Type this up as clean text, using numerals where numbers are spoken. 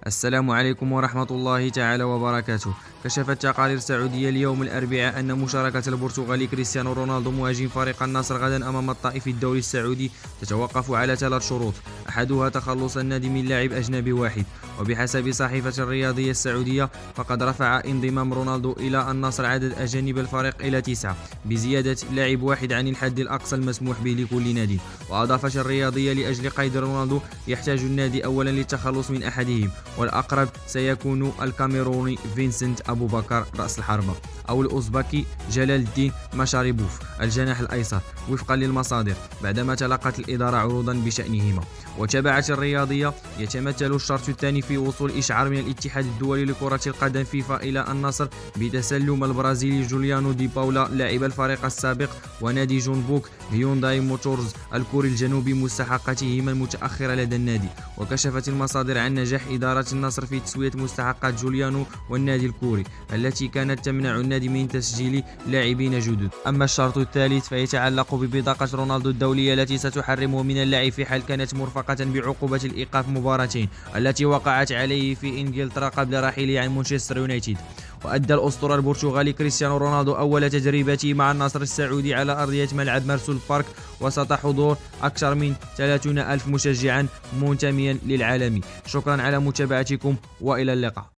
السلام عليكم ورحمة الله تعالى وبركاته. كشفت تقارير سعودية اليوم الأربعاء أن مشاركة البرتغالي كريستيانو رونالدو مهاجم فريق النصر غدا أمام الطائف الدولي السعودي تتوقف على 3 شروط، أحدها تخلص النادي من لاعب أجنبي واحد. وبحسب صحيفة الرياضية السعودية فقد رفع انضمام رونالدو إلى النصر عدد أجانب الفريق إلى 9 بزيادة لاعب واحد عن الحد الأقصى المسموح به لكل نادي. وأضافت الرياضية لأجل قيد رونالدو يحتاج النادي أولا للتخلص من أحدهم، والأقرب سيكون الكاميروني فينسنت أبو بكر رأس الحربة، أو الأوزبكي جلال الدين مشاريبوف الجناح الأيسر وفقا للمصادر، بعدما تلقت الإدارة عروضا بشأنهما. وتابعت الرياضية: يتمثل الشرط الثاني في وصول إشعار من الاتحاد الدولي لكرة القدم فيفا إلى النصر بتسلم البرازيلي جوليانو دي باولا لاعب الفريق السابق ونادي جون بوك هيونداي موتورز الكوري الجنوبي مستحقاتهما المتأخرة لدى النادي. وكشفت المصادر عن نجاح إدارة النصر في تسوية مستحقات جوليانو والنادي الكوري التي كانت تمنع النادي من تسجيل لاعبين جدد. أما الشرط الثالث فيتعلق ببطاقة رونالدو الدولية التي ستحرمه من اللعب في حال كانت مرفقة بعقوبة الإيقاف مباراتين التي وقعت عليه في إنجلترا قبل رحيله عن مانشستر يونايتد. وأدى الأسطورة البرتغالي كريستيانو رونالدو أول تدريباته مع النصر السعودي على أرضية ملعب مارسول بارك وسط حضور أكثر من 30,000 مشجعا منتميا للعالمي. شكرا على متابعتكم وإلى اللقاء.